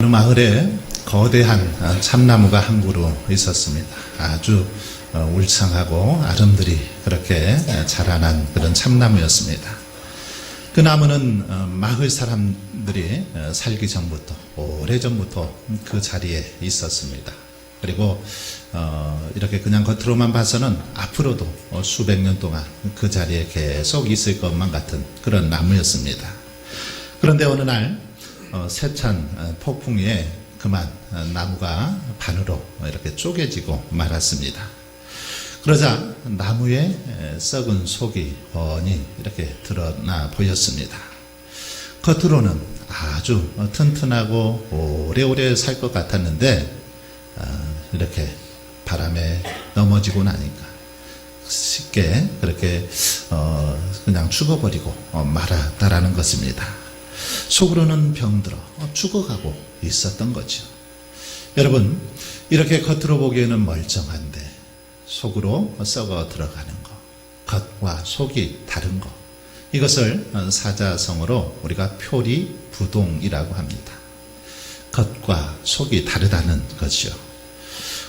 마을에 거대한 참나무가 한 그루 있었습니다. 아주 울창하고 아름드리 그렇게 자라난 그런 참나무였습니다. 그 나무는 마을 사람들이 살기 전부터, 오래전부터 그 자리에 있었습니다. 그리고 이렇게 그냥 겉으로만 봐서는 앞으로도 수백 년 동안 그 자리에 계속 있을 것만 같은 그런 나무였습니다. 그런데 어느 날 세찬 폭풍에 그만 나무가 반으로 이렇게 쪼개지고 말았습니다. 그러자 나무에 썩은 속이 훤히 이렇게 드러나 보였습니다. 겉으로는 아주 튼튼하고 오래오래 살 것 같았는데 이렇게 바람에 넘어지고 나니까 쉽게 그렇게 그냥 죽어버리고 말았다라는 것입니다. 속으로는 병들어 죽어가고 있었던 거죠. 여러분, 이렇게 겉으로 보기에는 멀쩡한데 속으로 썩어 들어가는 것, 겉과 속이 다른 것, 이것을 사자성어로 우리가 표리부동이라고 합니다. 겉과 속이 다르다는 것이요.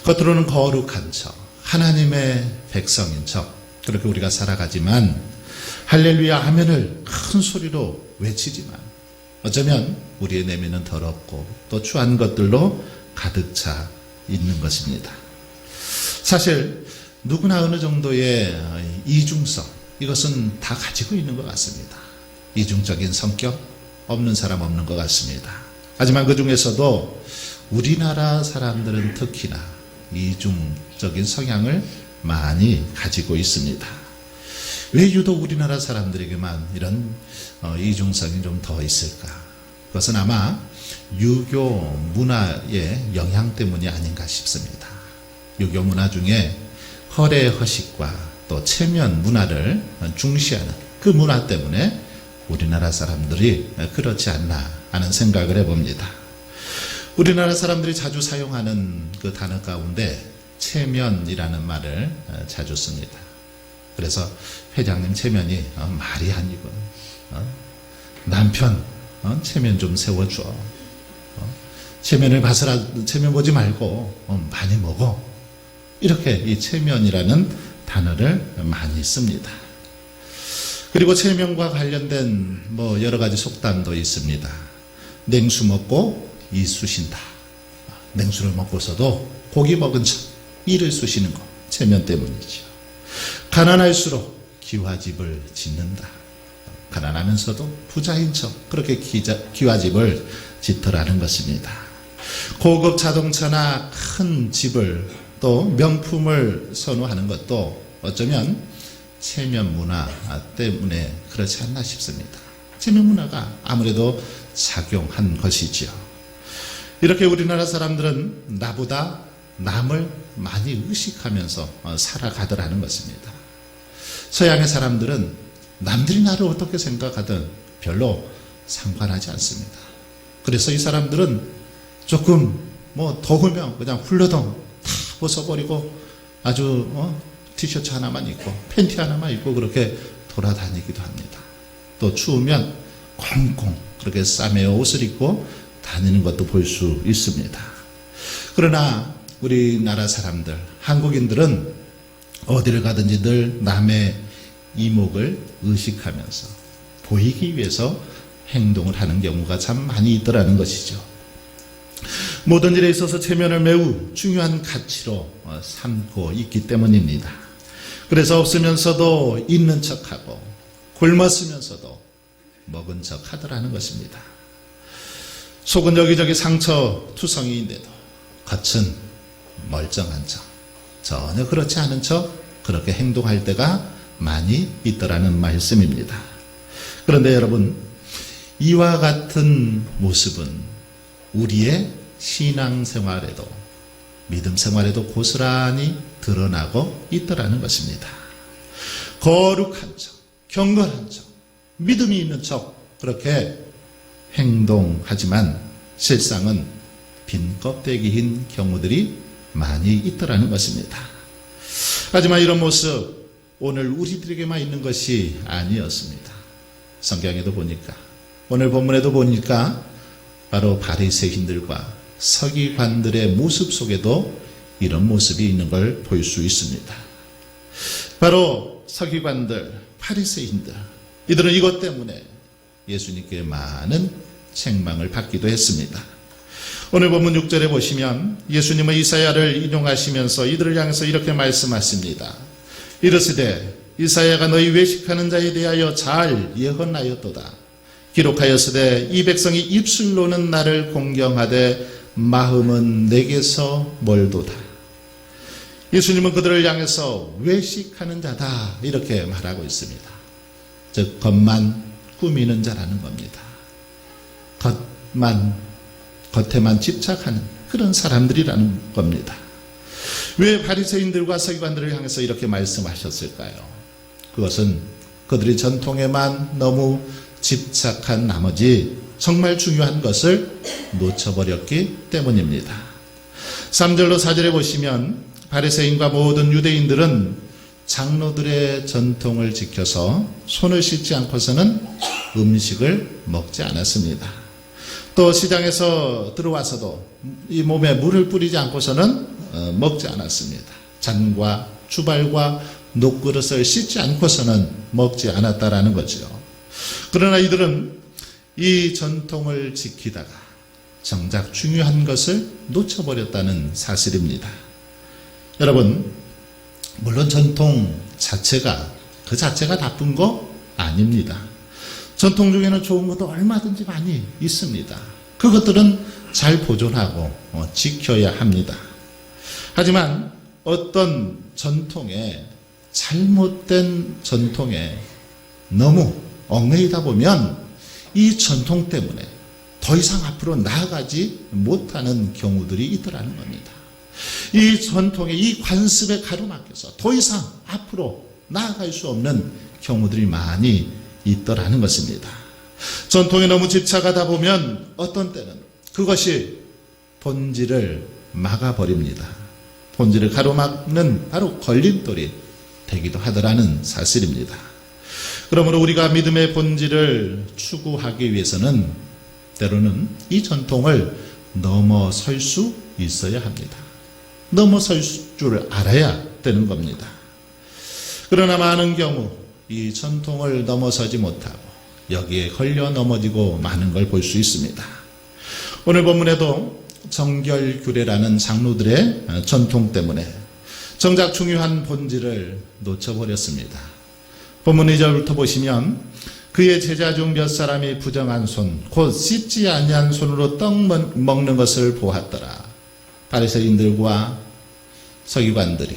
겉으로는 거룩한 척, 하나님의 백성인 척 그렇게 우리가 살아가지만 할렐루야 하면을 큰 소리로 외치지만 어쩌면 우리의 내면은 더럽고 또 추한 것들로 가득 차 있는 것입니다. 사실 누구나 어느 정도의 이중성, 이것은 다 가지고 있는 것 같습니다. 이중적인 성격 없는 사람 없는 것 같습니다. 하지만 그 중에서도 우리나라 사람들은 특히나 이중적인 성향을 많이 가지고 있습니다. 왜 유독 우리나라 사람들에게만 이런 이중성이 좀 더 있을까? 그것은 아마 유교 문화의 영향 때문이 아닌가 싶습니다. 유교 문화 중에 허례 허식과 또 체면 문화를 중시하는 그 문화 때문에 우리나라 사람들이 그렇지 않나 하는 생각을 해봅니다. 우리나라 사람들이 자주 사용하는 그 단어 가운데 체면이라는 말을 자주 씁니다. 그래서 회장님 체면이 말이 아니고 남편 체면 좀 세워줘. 체면을 봐서라 체면 보지 말고 많이 먹어. 이렇게 이 체면이라는 단어를 많이 씁니다. 그리고 체면과 관련된 여러 가지 속담도 있습니다. 냉수 먹고 이 쑤신다. 냉수를 먹고서도 고기 먹은 척 이를 쑤시는 거 체면 때문이죠. 가난할수록 기와집을 짓는다. 가난하면서도 부자인 척 그렇게 기와집을 짓더라는 것입니다. 고급 자동차나 큰 집을 또 명품을 선호하는 것도 어쩌면 체면 문화 때문에 그렇지 않나 싶습니다. 체면 문화가 아무래도 작용한 것이지요. 이렇게 우리나라 사람들은 나보다 남을 많이 의식하면서 살아가더라는 것입니다. 서양의 사람들은 남들이 나를 어떻게 생각하든 별로 상관하지 않습니다. 그래서 이 사람들은 조금 더우면 그냥 훌러덩 다 벗어버리고 아주 티셔츠 하나만 입고 팬티 하나만 입고 그렇게 돌아다니기도 합니다. 또 추우면 꽁꽁 그렇게 싸매어 옷을 입고 다니는 것도 볼 수 있습니다. 그러나 우리나라 사람들, 한국인들은 어디를 가든지 늘 남의 이목을 의식하면서 보이기 위해서 행동을 하는 경우가 참 많이 있더라는 것이죠. 모든 일에 있어서 체면을 매우 중요한 가치로 삼고 있기 때문입니다. 그래서 없으면서도 있는 척하고 굶었으면서도 먹은 척 하더라는 것입니다. 속은 여기저기 상처투성이인데도 겉은 멀쩡한 척, 전혀 그렇지 않은 척 그렇게 행동할 때가 많이 있더라는 말씀입니다. 그런데 여러분, 이와 같은 모습은 우리의 신앙생활에도 믿음 생활에도 고스란히 드러나고 있더라는 것입니다. 거룩한 척, 경건한 척, 믿음이 있는 척 그렇게 행동하지만 실상은 빈 껍데기인 경우들이 많이 있더라는 것입니다. 하지만 이런 모습 오늘 우리들에게만 있는 것이 아니었습니다. 성경에도 보니까, 오늘 본문에도 보니까 바로 바리새인들과 서기관들의 모습 속에도 이런 모습이 있는 걸 볼 수 있습니다. 바로 서기관들, 바리새인들, 이들은 이것 때문에 예수님께 많은 책망을 받기도 했습니다. 오늘 본문 6절에 보시면 예수님은 이사야를 인용하시면서 이들을 향해서 이렇게 말씀하십니다. 이르시되 이사야가 너희 외식하는 자에 대하여 잘 예언하였도다. 기록하였으되 이 백성이 입술로는 나를 공경하되 마음은 내게서 멀도다. 예수님은 그들을 향해서 외식하는 자다 이렇게 말하고 있습니다. 즉 겉만 꾸미는 자라는 겁니다. 겉에만 집착하는 그런 사람들이라는 겁니다. 왜 바리새인들과 서기관들을 향해서 이렇게 말씀하셨을까요? 그것은 그들이 전통에만 너무 집착한 나머지 정말 중요한 것을 놓쳐버렸기 때문입니다. 3절로 4절에 보시면 바리새인과 모든 유대인들은 장로들의 전통을 지켜서 손을 씻지 않고서는 음식을 먹지 않았습니다. 또 시장에서 들어와서도 이 몸에 물을 뿌리지 않고서는 먹지 않았습니다. 잔과 주발과 녹그릇을 씻지 않고서는 먹지 않았다라는 거죠. 그러나 이들은 이 전통을 지키다가 정작 중요한 것을 놓쳐버렸다는 사실입니다. 여러분, 물론 전통 자체가 그 자체가 나쁜 거 아닙니다. 전통 중에는 좋은 것도 얼마든지 많이 있습니다. 그것들은 잘 보존하고 지켜야 합니다. 하지만 어떤 전통에, 잘못된 전통에 너무 얽매이다 보면 이 전통 때문에 더 이상 앞으로 나아가지 못하는 경우들이 있더라는 겁니다. 이 전통에, 이 관습에 가로막혀서 더 이상 앞으로 나아갈 수 없는 경우들이 많이 있더라는 것입니다. 전통에 너무 집착하다 보면 어떤 때는 그것이 본질을 막아버립니다. 본질을 가로막는 바로 걸림돌이 되기도 하더라는 사실입니다. 그러므로 우리가 믿음의 본질을 추구하기 위해서는 때로는 이 전통을 넘어설 수 있어야 합니다. 넘어설 줄 알아야 되는 겁니다. 그러나 많은 경우 이 전통을 넘어서지 못하고 여기에 걸려 넘어지고 많은 걸 볼 수 있습니다. 오늘 본문에도 정결규례라는 장로들의 전통 때문에 정작 중요한 본질을 놓쳐버렸습니다. 본문 2절부터 보시면 그의 제자 중 몇 사람이 부정한 손, 곧 씻지 아니한 손으로 떡 먹는 것을 보았더라. 바리새인들과 서기관들이,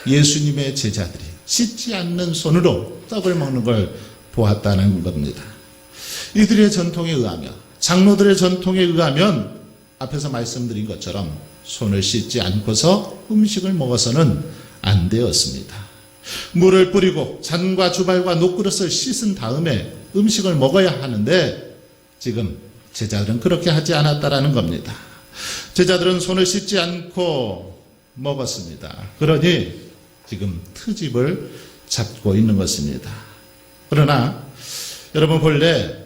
예수님의 제자들이 씻지 않는 손으로 떡을 먹는 걸 보았다는 겁니다. 이들의 전통에 의하면, 장로들의 전통에 의하면 앞에서 말씀드린 것처럼 손을 씻지 않고서 음식을 먹어서는 안 되었습니다. 물을 뿌리고 잔과 주발과 녹그릇을 씻은 다음에 음식을 먹어야 하는데 지금 제자들은 그렇게 하지 않았다라는 겁니다. 제자들은 손을 씻지 않고 먹었습니다. 그러니 지금 트집을 잡고 있는 것입니다. 그러나 여러분 본래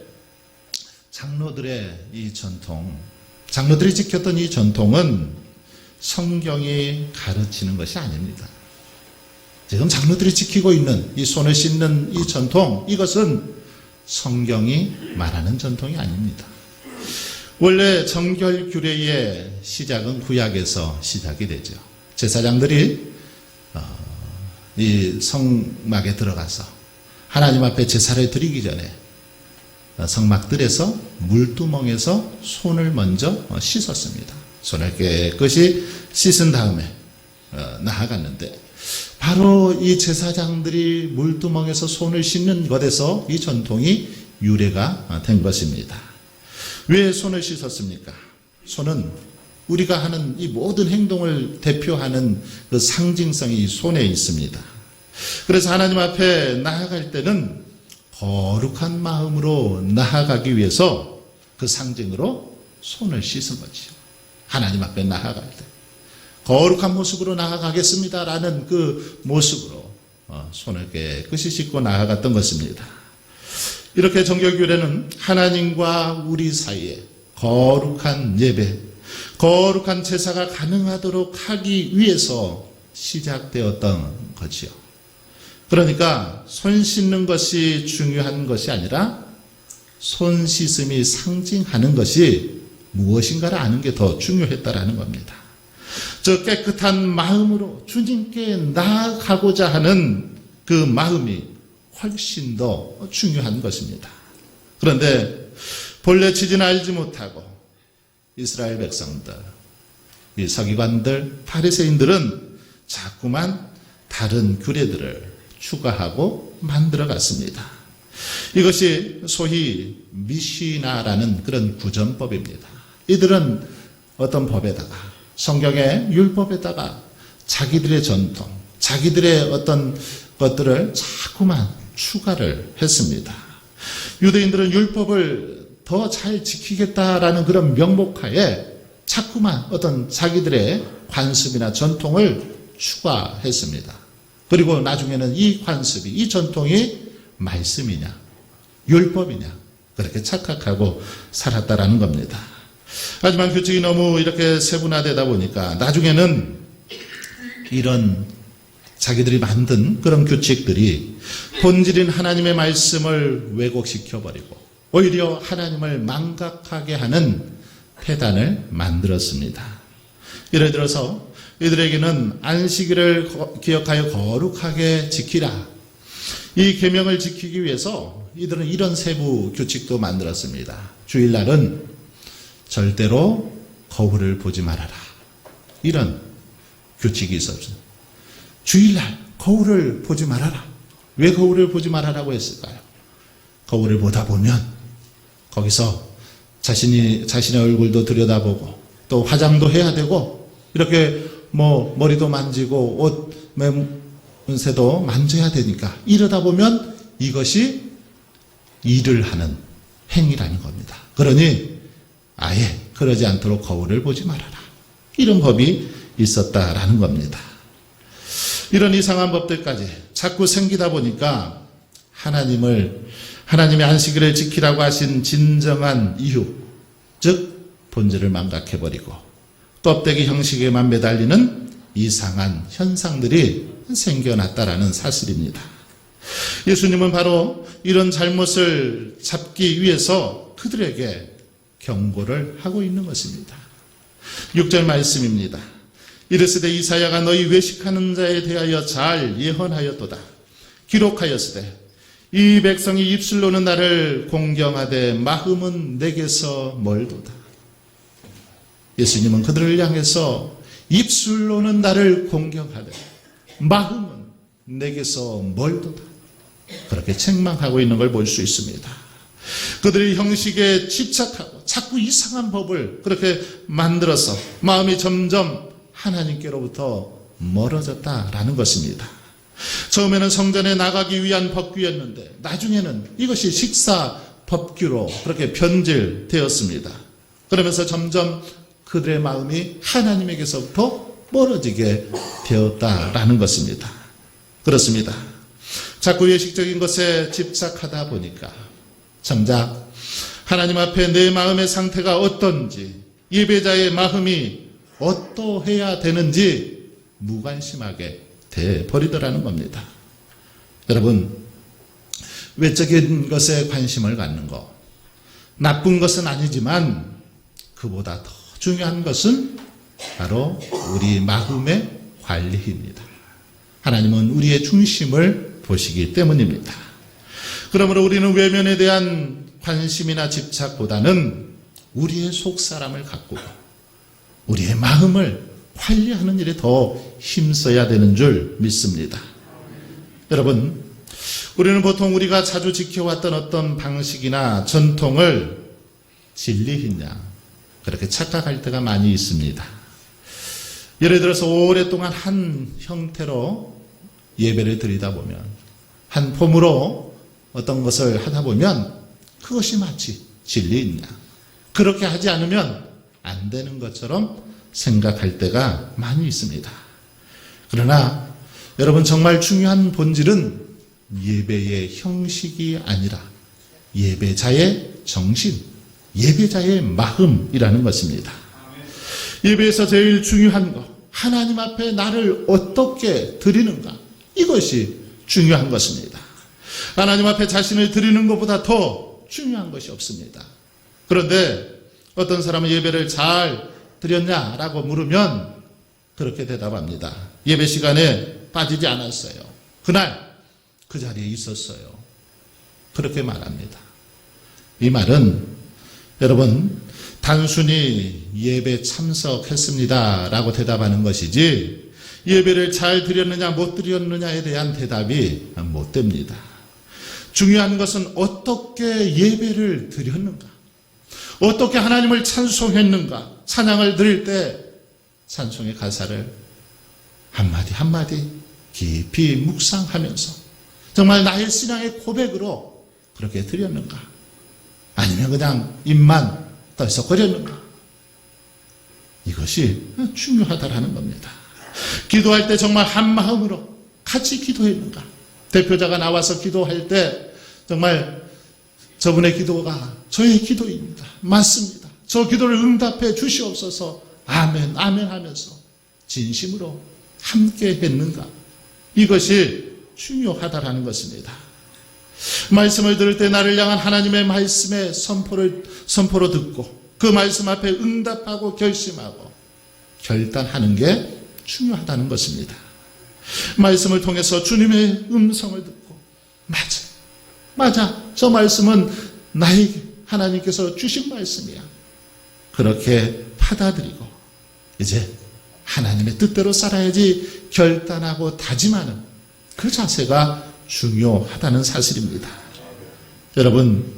장로들의 이 전통, 장로들이 지켰던 이 전통은 성경이 가르치는 것이 아닙니다. 지금 장로들이 지키고 있는 이 손을 씻는 이 전통, 이것은 성경이 말하는 전통이 아닙니다. 원래 정결규례의 시작은 구약에서 시작이 되죠. 제사장들이 이 성막에 들어가서 하나님 앞에 제사를 드리기 전에 성막들에서 물두멍에서 손을 먼저 씻었습니다. 손을 깨끗이 씻은 다음에 나아갔는데 바로 이 제사장들이 물두멍에서 손을 씻는 것에서 이 전통이 유래가 된 것입니다. 왜 손을 씻었습니까? 손은 우리가 하는 이 모든 행동을 대표하는 그 상징성이 이 손에 있습니다. 그래서 하나님 앞에 나아갈 때는 거룩한 마음으로 나아가기 위해서 그 상징으로 손을 씻은 거지요. 하나님 앞에 나아갈 때 거룩한 모습으로 나아가겠습니다라는 그 모습으로 손을 깨끗이 씻고 나아갔던 것입니다. 이렇게 정결규례는 하나님과 우리 사이에 거룩한 예배, 거룩한 제사가 가능하도록 하기 위해서 시작되었던 거지요. 그러니까 손 씻는 것이 중요한 것이 아니라 손 씻음이 상징하는 것이 무엇인가를 아는 게 더 중요했다라는 겁니다. 저 깨끗한 마음으로 주님께 나아가고자 하는 그 마음이 훨씬 더 중요한 것입니다. 그런데 본래 취지는 알지 못하고 이스라엘 백성들, 이 서기관들, 바리새인들은 자꾸만 다른 규례들을 추가하고 만들어갔습니다. 이것이 소위 미시나라는 그런 구전법입니다. 이들은 어떤 법에다가 성경의 율법에다가 자기들의 전통, 자기들의 어떤 것들을 자꾸만 추가를 했습니다. 유대인들은 율법을 더 잘 지키겠다라는 그런 명목하에 자꾸만 어떤 자기들의 관습이나 전통을 추가했습니다. 그리고 나중에는 이 관습이, 이 전통이 말씀이냐, 율법이냐, 그렇게 착각하고 살았다라는 겁니다. 하지만 규칙이 너무 이렇게 세분화되다 보니까 나중에는 이런 자기들이 만든 그런 규칙들이 본질인 하나님의 말씀을 왜곡시켜버리고 오히려 하나님을 망각하게 하는 폐단을 만들었습니다. 예를 들어서 이들에게는 안식일을 기억하여 거룩하게 지키라. 이 계명을 지키기 위해서 이들은 이런 세부 규칙도 만들었습니다. 주일날은 절대로 거울을 보지 말아라. 이런 규칙이 있었죠. 주일날 거울을 보지 말아라. 왜 거울을 보지 말아라고 했을까요? 거울을 보다 보면 거기서 자신의 얼굴도 들여다보고 또 화장도 해야 되고 이렇게 머리도 만지고 옷 매문새도 만져야 되니까 이러다 보면 이것이 일을 하는 행위라는 겁니다. 그러니 아예 그러지 않도록 거울을 보지 말아라. 이런 법이 있었다라는 겁니다. 이런 이상한 법들까지 자꾸 생기다 보니까 하나님의 안식일을 지키라고 하신 진정한 이유, 즉 본질을 망각해버리고 껍데기 형식에만 매달리는 이상한 현상들이 생겨났다라는 사실입니다. 예수님은 바로 이런 잘못을 잡기 위해서 그들에게 경고를 하고 있는 것입니다. 6절 말씀입니다. 이르시되 이사야가 너희 외식하는 자에 대하여 잘 예언하였도다. 기록하였으되 이 백성이 입술로는 나를 공경하되 마음은 내게서 멀도다. 예수님은 그들을 향해서 입술로는 나를 공경하되 마음은 내게서 멀도다. 그렇게 책망하고 있는 걸 볼 수 있습니다. 그들이 형식에 집착하고 자꾸 이상한 법을 그렇게 만들어서 마음이 점점 하나님께로부터 멀어졌다라는 것입니다. 처음에는 성전에 나가기 위한 법규였는데 나중에는 이것이 식사 법규로 그렇게 변질되었습니다. 그러면서 점점 그들의 마음이 하나님에게서부터 멀어지게 되었다라는 것입니다. 그렇습니다. 자꾸 예식적인 것에 집착하다 보니까 정작 하나님 앞에 내 마음의 상태가 어떤지, 예배자의 마음이 어떠해야 되는지 무관심하게 돼버리더라는 겁니다. 여러분, 외적인 것에 관심을 갖는 것, 나쁜 것은 아니지만 그보다 더 중요한 것은 바로 우리 마음의 관리입니다. 하나님은 우리의 중심을 보시기 때문입니다. 그러므로 우리는 외면에 대한 관심이나 집착보다는 우리의 속사람을 가꾸고 우리의 마음을 관리하는 일에 더 힘써야 되는 줄 믿습니다. 여러분, 우리는 보통 우리가 자주 지켜왔던 어떤 방식이나 전통을 진리이냐 그렇게 착각할 때가 많이 있습니다. 예를 들어서 오랫동안 한 형태로 예배를 드리다 보면, 한 폼으로 어떤 것을 하다 보면 그것이 마치 진리이냐, 그렇게 하지 않으면 안 되는 것처럼 생각할 때가 많이 있습니다. 그러나 여러분, 정말 중요한 본질은 예배의 형식이 아니라 예배자의 정신, 예배자의 마음이라는 것입니다. 예배에서 제일 중요한 것, 하나님 앞에 나를 어떻게 드리는가, 이것이 중요한 것입니다. 하나님 앞에 자신을 드리는 것보다 더 중요한 것이 없습니다. 그런데 어떤 사람은 예배를 잘 드렸냐라고 물으면 그렇게 대답합니다. 예배 시간에 빠지지 않았어요. 그날 그 자리에 있었어요. 그렇게 말합니다. 이 말은 여러분, 단순히 예배 참석했습니다 라고 대답하는 것이지 예배를 잘 드렸느냐 못 드렸느냐에 대한 대답이 못 됩니다. 중요한 것은 어떻게 예배를 드렸는가, 어떻게 하나님을 찬송했는가, 찬양을 드릴 때 찬송의 가사를 한마디 한마디 깊이 묵상하면서 정말 나의 신앙의 고백으로 그렇게 드렸는가, 아니면 그냥 입만 떨썩거렸는가, 이것이 중요하다라는 겁니다. 기도할 때 정말 한 마음으로 같이 기도했는가, 대표자가 나와서 기도할 때 정말 저분의 기도가 저의 기도입니다, 맞습니다, 저 기도를 응답해 주시옵소서, 아멘 아멘 하면서 진심으로 함께 했는가, 이것이 중요하다라는 것입니다. 말씀을 들을 때 나를 향한 하나님의 말씀의 선포로 듣고 그 말씀 앞에 응답하고 결심하고 결단하는 게 중요하다는 것입니다. 말씀을 통해서 주님의 음성을 듣고 맞아, 저 말씀은 나에게 하나님께서 주신 말씀이야, 그렇게 받아들이고 이제 하나님의 뜻대로 살아야지 결단하고 다짐하는 그 자세가 중요하다는 사실입니다. 여러분,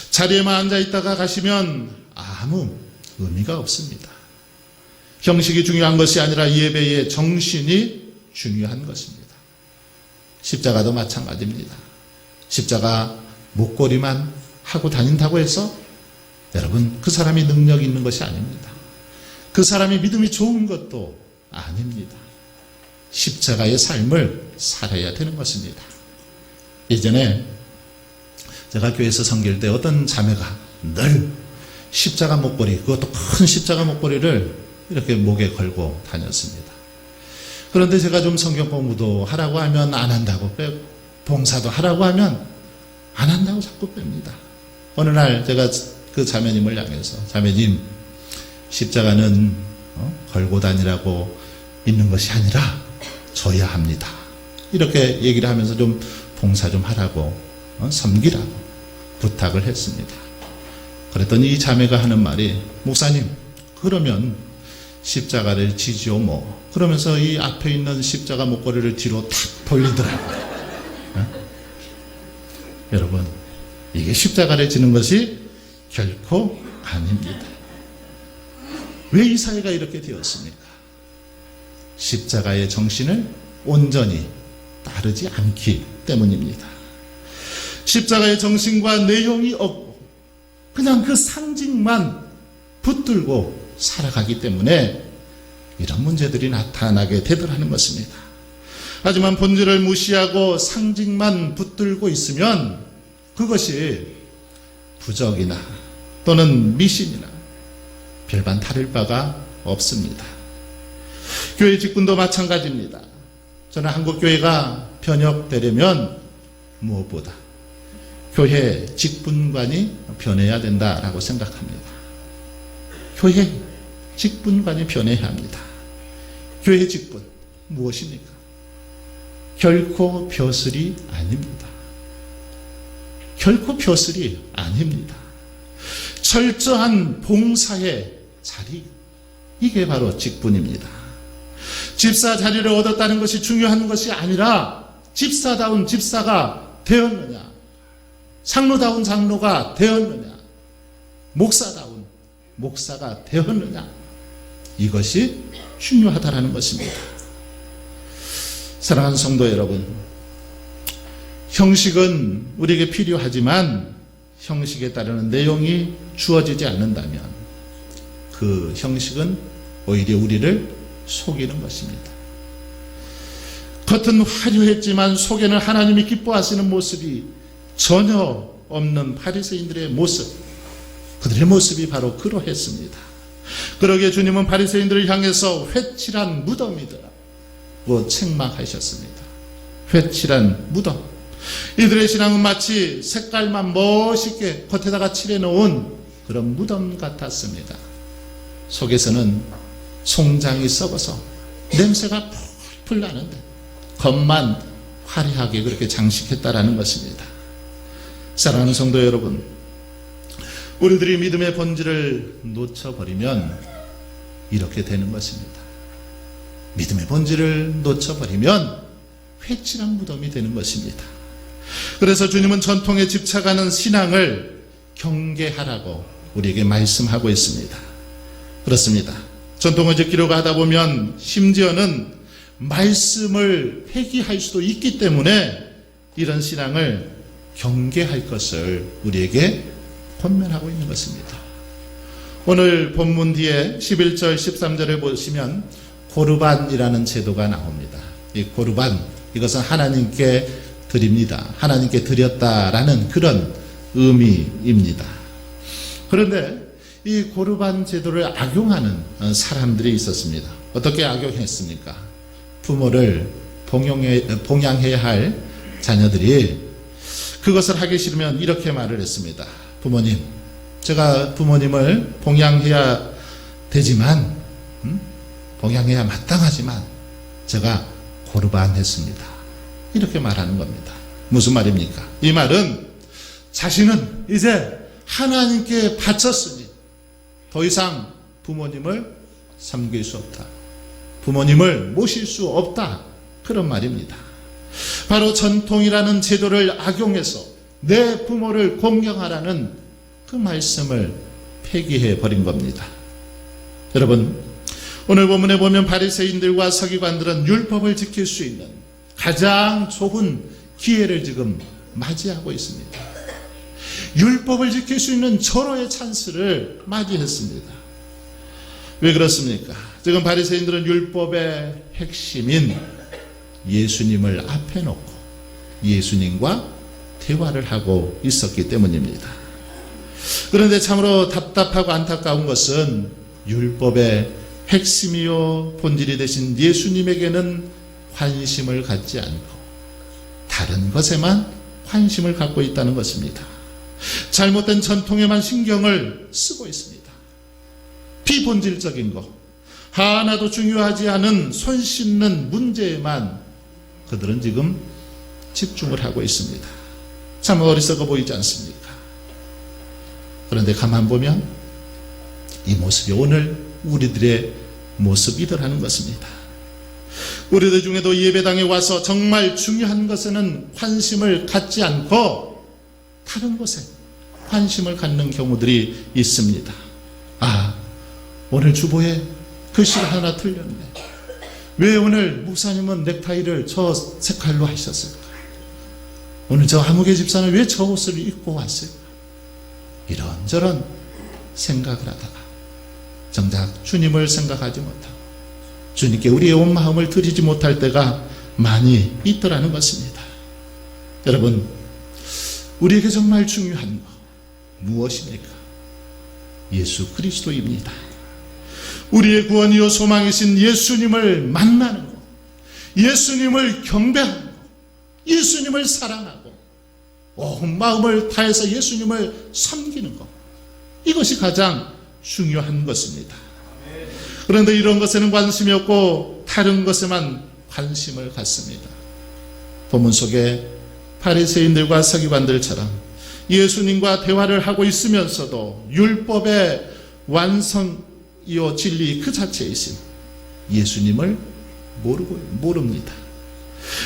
자리에만 앉아있다가 가시면 아무 의미가 없습니다. 형식이 중요한 것이 아니라 예배의 정신이 중요한 것입니다. 십자가도 마찬가지입니다. 십자가 목걸이만 하고 다닌다고 해서 여러분, 그 사람이 능력 있는 것이 아닙니다. 그 사람이 믿음이 좋은 것도 아닙니다. 십자가의 삶을 살아야 되는 것입니다. 예전에 제가 교회에서 섬길 때 어떤 자매가 늘 십자가 목걸이, 그것도 큰 십자가 목걸이를 이렇게 목에 걸고 다녔습니다. 그런데 제가 좀 성경 공부도 하라고 하면 안 한다고 빼고, 봉사도 하라고 하면 안 한다고 자꾸 뺍니다. 어느 날 제가 그 자매님을 향해서, 자매님, 십자가는 걸고 다니라고 있는 것이 아니라 져야 합니다, 이렇게 얘기를 하면서 좀 봉사 좀 하라고, 섬기라고 부탁을 했습니다. 그랬더니 이 자매가 하는 말이, 목사님, 그러면 십자가를 지지요 뭐, 그러면서 이 앞에 있는 십자가 목걸이를 뒤로 탁 돌리더라고요. 여러분, 이게 십자가를 지는 것이 결코 아닙니다. 왜 이 사회가 이렇게 되었습니까? 십자가의 정신을 온전히 따르지 않기 때문입니다. 십자가의 정신과 내용이 없고 그냥 그 상징만 붙들고 살아가기 때문에 이런 문제들이 나타나게 되더라는 것입니다. 하지만 본질을 무시하고 상징만 붙들고 있으면 그것이 부적이나 또는 미신이나 별반 다를 바가 없습니다. 교회 직분도 마찬가지입니다. 저는 한국교회가 변혁되려면 무엇보다 교회 직분관이 변해야 된다라고 생각합니다. 교회 직분관이 변해야 합니다. 교회 직분 무엇입니까? 결코 벼슬이 아닙니다. 결코 벼슬이 아닙니다. 철저한 봉사의 자리, 이게 바로 직분입니다. 집사 자리를 얻었다는 것이 중요한 것이 아니라 집사다운 집사가 되었느냐, 장로다운 장로가 되었느냐, 목사다운 목사가 되었느냐, 이것이 중요하다는 것입니다. 사랑하는 성도 여러분, 형식은 우리에게 필요하지만 형식에 따르는 내용이 주어지지 않는다면 그 형식은 오히려 우리를 속이는 것입니다. 겉은 화려했지만 속에는 하나님이 기뻐하시는 모습이 전혀 없는 바리새인들의 모습, 그들의 모습이 바로 그러했습니다. 그러기에 주님은 바리새인들을 향해서 회칠한 무덤이더라고 책망하셨습니다. 회칠한 무덤. 이들의 신앙은 마치 색깔만 멋있게 겉에다가 칠해놓은 그런 무덤 같았습니다. 속에서는 송장이 썩어서 냄새가 풀풀 나는데 겉만 화려하게 그렇게 장식했다라는 것입니다. 사랑하는 성도 여러분, 우리들이 믿음의 본질을 놓쳐버리면 이렇게 되는 것입니다. 믿음의 본질을 놓쳐버리면 회칠한 무덤이 되는 것입니다. 그래서 주님은 전통에 집착하는 신앙을 경계하라고 우리에게 말씀하고 있습니다. 그렇습니다. 전통을 지키려고 하다 보면 심지어는 말씀을 회귀할 수도 있기 때문에 이런 신앙을 경계할 것을 우리에게 권면하고 있는 것입니다. 오늘 본문 뒤에 11절 13절을 보시면 고르반이라는 제도가 나옵니다. 이 고르반, 이것은 하나님께 드립니다. 하나님께 드렸다라는 그런 의미입니다. 그런데 이 고르반 제도를 악용하는 사람들이 있었습니다. 어떻게 악용했습니까? 부모를 봉양해야 할 자녀들이 그것을 하기 싫으면 이렇게 말을 했습니다. 부모님, 제가 부모님을 봉양해야 되지만, 봉양해야 마땅하지만 제가 고르반 했습니다. 이렇게 말하는 겁니다. 무슨 말입니까? 이 말은 자신은 이제 하나님께 바쳤으니 더 이상 부모님을 섬길 수 없다. 부모님을 모실 수 없다. 그런 말입니다. 바로 전통이라는 제도를 악용해서 내 부모를 공경하라는 그 말씀을 폐기해 버린 겁니다. 여러분, 오늘 본문에 보면 바리새인들과 서기관들은 율법을 지킬 수 있는 가장 좁은 기회를 지금 맞이하고 있습니다. 율법을 지킬 수 있는 절호의 찬스를 맞이했습니다. 왜 그렇습니까? 지금 바리새인들은 율법의 핵심인 예수님을 앞에 놓고 예수님과 대화를 하고 있었기 때문입니다. 그런데 참으로 답답하고 안타까운 것은 율법의 핵심이요 본질이 되신 예수님에게는 관심을 갖지 않고 다른 것에만 관심을 갖고 있다는 것입니다. 잘못된 전통에만 신경을 쓰고 있습니다. 비본질적인 것, 하나도 중요하지 않은 손 씻는 문제에만 그들은 지금 집중을 하고 있습니다. 참 어리석어 보이지 않습니까? 그런데 가만 보면 이 모습이 오늘 우리들의 모습이더라는 것입니다. 우리들 중에도 예배당에 와서 정말 중요한 것에는 관심을 갖지 않고 다른 것에 관심을 갖는 경우들이 있습니다. 아, 오늘 주보에 글씨가 하나 틀렸네. 왜 오늘 목사님은 넥타이를 저 색깔로 하셨을까? 오늘 저 하무개 집사는 왜 저 옷을 입고 왔을까? 이런저런 생각을 하다가 정작 주님을 생각하지 못하고 주님께 우리의 온 마음을 드리지 못할 때가 많이 있더라는 것입니다. 여러분, 우리에게 정말 중요한 것 무엇입니까? 예수 그리스도입니다. 우리의 구원이요 소망이신 예수님을 만나는 것, 예수님을 경배하는 것, 예수님을 사랑하고 온 마음을 다해서 예수님을 섬기는 것, 이것이 가장 중요한 것입니다. 그런데 이런 것에는 관심이 없고 다른 것에만 관심을 갖습니다. 본문 속에 바리새인들과 서기관들처럼 예수님과 대화를 하고 있으면서도 율법의 완성이요 진리 그 자체이신 예수님을 모릅니다.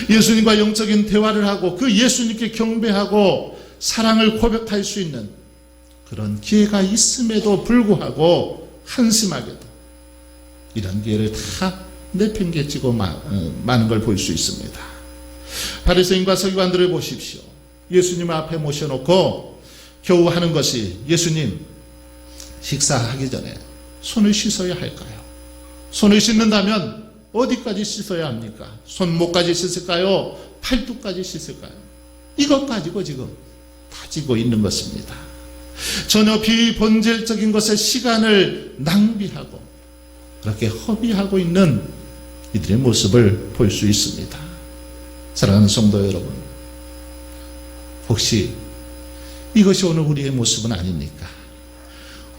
예수님과 영적인 대화를 하고 그 예수님께 경배하고 사랑을 고백할 수 있는 그런 기회가 있음에도 불구하고 한심하게도 이런 기회를 다 내팽개치고 마는 걸 볼 수 있습니다. 바리새인과 서기관들을 보십시오. 예수님 앞에 모셔놓고 겨우 하는 것이, 예수님 식사하기 전에 손을 씻어야 할까요? 손을 씻는다면 어디까지 씻어야 합니까? 손목까지 씻을까요? 팔뚝까지 씻을까요? 이것 가지고 지금 다지고 있는 것입니다. 전혀 비본질적인 것에 시간을 낭비하고 그렇게 허비하고 있는 이들의 모습을 볼 수 있습니다. 사랑하는 성도 여러분, 혹시 이것이 오늘 우리의 모습은 아닙니까?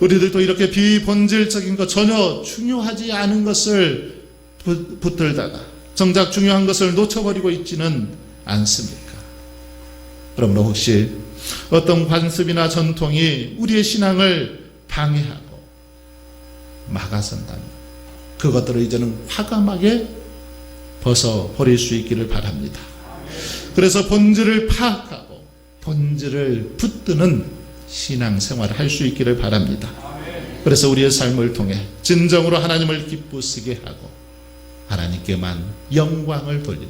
우리들도 이렇게 비본질적인 것, 전혀 중요하지 않은 것을 붙들다가 정작 중요한 것을 놓쳐버리고 있지는 않습니까? 그러므로 혹시 어떤 관습이나 전통이 우리의 신앙을 방해하고 막아선다면 그것들을 이제는 과감하게 벗어버릴 수 있기를 바랍니다. 그래서 본질을 파악하고 본질을 붙드는 신앙생활을 할 수 있기를 바랍니다. 그래서 우리의 삶을 통해 진정으로 하나님을 기쁘시게 하고 하나님께만 영광을 돌리는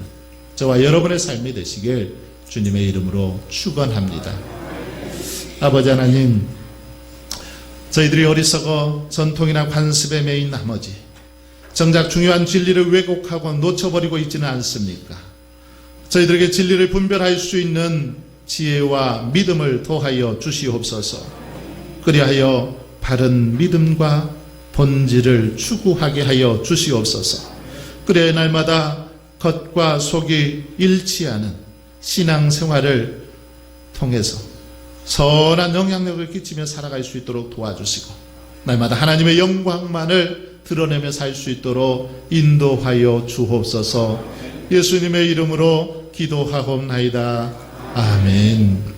저와 여러분의 삶이 되시길 주님의 이름으로 축원합니다. 아버지 하나님, 저희들이 어리석어 전통이나 관습에 매인 나머지 정작 중요한 진리를 왜곡하고 놓쳐버리고 있지는 않습니까? 저희들에게 진리를 분별할 수 있는 지혜와 믿음을 더하여 주시옵소서. 그리하여 바른 믿음과 본질을 추구하게 하여 주시옵소서. 그래야 날마다 겉과 속이 일치하는 신앙생활을 통해서 선한 영향력을 끼치며 살아갈 수 있도록 도와주시고 날마다 하나님의 영광만을 드러내며 살 수 있도록 인도하여 주옵소서. 예수님의 이름으로 기도하옵나이다. 아멘.